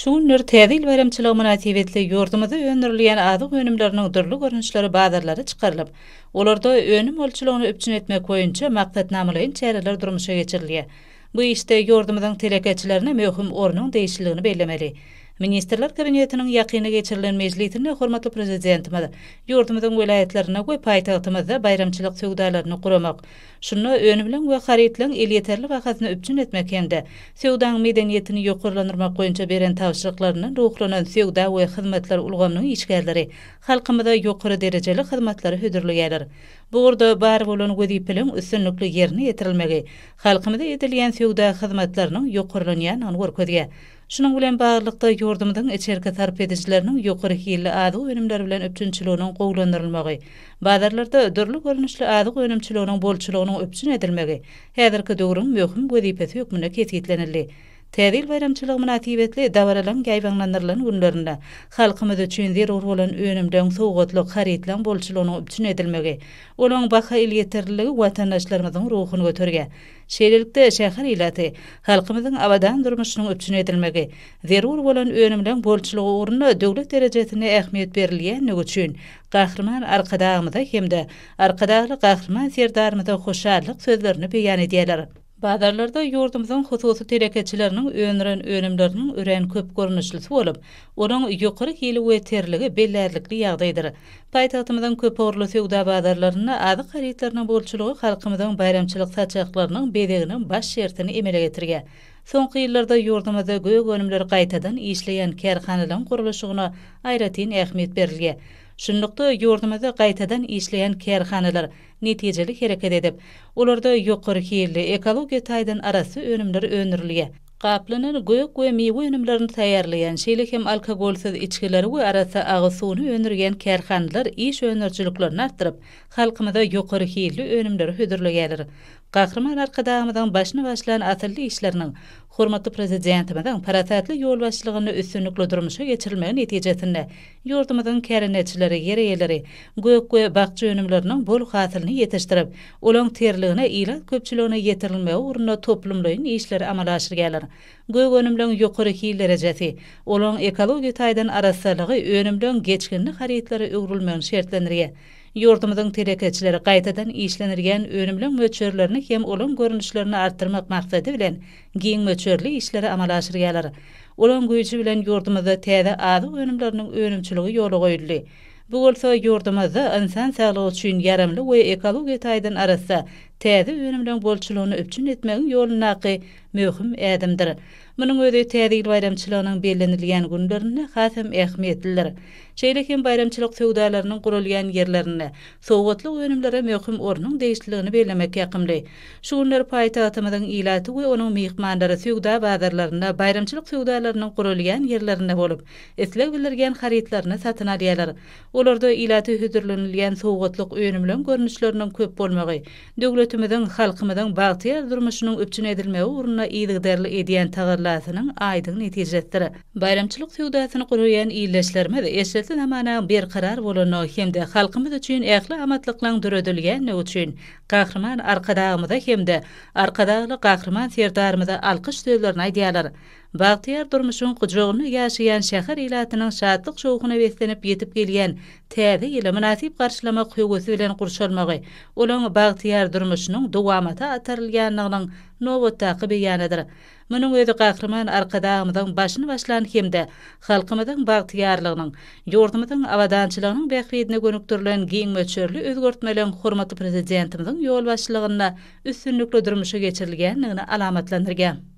Şu günler täzil bayramçylygy münasibetli ýurdumyzda öňürilýän azyk önümleriniň dürli görnüşleri bazarlara çykarylyp, olarda önüm ölçülerini öpçün etmek boýunça maksatnamalaryň çäreler durmuşa geçirilýär. Bu işte ýurdumyzyň telekeçilerine möhüm ornuň değişikligini bellemeli. Ministrler Kabinetiniň ýakyna geçirilen mejlisinde hormatly prezidentimiz ýurdumyzyň welaýetlerine we paýtagtymyzda bayramçylyk söwdalaryny guramak, şunu önü bilen we harytlaryň el ýeterli wakatyny öpçün etmek hemde söwdaň medeniýetini ýokurlandyrmak boýunça beren tawşyryklaryny ruhlanan söwda we hyzmatlar ulgamynyň işgärleri halkymyzda ýokary derejeli hyzmatlary hödürleýärler. Bu urda bar bolan wezipeliň üstünlikli ýerine ýetirilmegi, halkymyzda edilýän söwda hyzmatlarynyň ýokurlanýanyny görkezýär. Şunun bilen baglykda ýurdumyzyň içerki tarp edijileriniň ýokary hilli azyk önümleri bilen öpçünçiliginiň gowlandyrylmagy, bazarlarda dürli görnüşli azyk önümçiliginiň bolçylygynyň öpçün edilmegi häzirki döwrüň möhüm wezipesi hökmüne kesgitlenildi. Täzil bayramçylygy münasibetli dawralan gaýbanlandyrylan günlerinde halkymyz üçin zerur bolan önümden sowgatlyk harytlaryň bolçylygynyň öpçün edilmegi, olaň baha el ýeterligi watandaşlarymyzyň ruhuny göterge. Şeýlelikde şäher ilaty halkymyzyň abadan durmuşynyň öpçün edilmegi, zerur bolan önümden bolçylygy ugrunda döwlet derejesine ähmiýet berilýän üçin gahrman arkadagymyza hemde arkadagly gahrman serdarymyza hoşallyk sözlerini beýan edýärler. Bazarlarda ýurdumyzyň hususy telekeçileriniň önüren önümleriniň ören köp görnüşlisi bolup, olaň ýokary hili we terligi bellälikli ýagdaýdyr. Paýtagtymyzyň köp orly söwda bazarlaryna azyk harytlarynyň bolçylygy halkymyzyň bayramçylyk saçaklarynyň bedeginiň baş şertini emele getirge. Soňky ýyllarda ýurdumyzda göýe önümleri gaýtadan işleýän kärhanalaryň guruluşyna aýratyn ähmiýet berilýär. Şunlukda ýurdumyzda gaýtadan işleýän kärhanalar netijeli hereket edip, olarda ýokary hilli ekologiýa taýdan arasy önümler öňürilýär. Gaplanan göýek we mewe önümlerini taýýarlaýan şeýle hem alkogolsyz içkileri we arasy agy suwuny öňürgen kärhanalar iş öňürçiliklerini artdyryp, halkymyzda ýokary hilli önümleri hödürleýärler. Gahrman arkadagymyzyň başyna başlayan atylly işleriniň hormatly prezidentimizin parasatly ýol başlygyny üstünlikli durmuşa geçirilmegi netijesinde ýurdumyzyň kärenetçileri, ýereýeleri göýek we bakçy önümleriniň bol hasylyny ýetişdirip, olaň terligine ilat köpçüligine ýetirilmegi ugrunda toplumlaryň işleri amala aşyrýarlar. Göýek önümleriň ýokary hil derejesi, olaň ekologiýa taýdan arasylygy önümleriň geçkinlik harytlary öwrülmegi şertlendirýär. Ýurdumyzyň telekeçileri gaýtadan işlenirgen önümlüň möçörlerini hem olan görnüşlerini arttırmak maksady bilen giň möçörli işleri amala aşyrýarlar. Olan güýji bilen ýurdumyzda täze azyk önümleriniň önümçiligi ýola goýuldy. Bu bolsa ýurdumyzda insan saglygy üçin ýaramly we ekologiýa taýdan arasy täze önümleriň bolçylygyny öpçün etmegiň ýolunaky möhüm ädimdir. Munyň özi täzil bayramçylygynyň bellenilýän günlerine hasam ähmiýetlidir. Şeýle hem bayramçylyk söwdalarynyň gurulýan ýerlerine sowgatly önümlere möhüm ornuň değişikligini bellemek ýakymly. Şu günler paýtagtymyzyň ilaty we onuň mehmandary söwda bazarlaryna bayramçylyk söwdalarynyň gurulýan ýerlerine bolup, esleg bildirgen harytlaryny satyn alýarlar. Olarda ilaty hödürlenilýän sowgatlyk önümleriň görnüşleriniň köp bolmagy, döwletimiziň halkymyzyň bagtyar durmuşynyň öpçün edilmegi ugruna ýygdarly edýän tagarlasynyň aýdyň netijesidir. Bayramçylyk söwdasyny gurulýan ýylleşlerimiz eşitli zamana bir karar bolany hemde halkymyz üçin ähli amatlyklaryň döredilýän üçin gahrman arkadagymyza hemde arkadagly gahrman serdarymyza alkyş sözlerini aýdýarlar. Bagtyar durmuşyň gujugyny ýaşaýan şäher ilatynyň şadlyk şowguny beslenip ýetip gelýän täze ýyly münasip garşylamak höwesi bilen gurşalmagy, olaň bagtyar durmuşynyň dowamata atarylýanlygynyň nowatdaky beýanydyr. Munyň özi gahrman arkadagymyzyň başyny başlan hemde halkymyzyň bagtyarlygynyň, ýurdumyzyň awadançylygynyň bähridine gönüktirilen giň möçörli özgörtmeleň hormatly prezidentimiziň ýol başlygyna üstünlikli durmuşa geçirilýänligini alamatlandyrgan.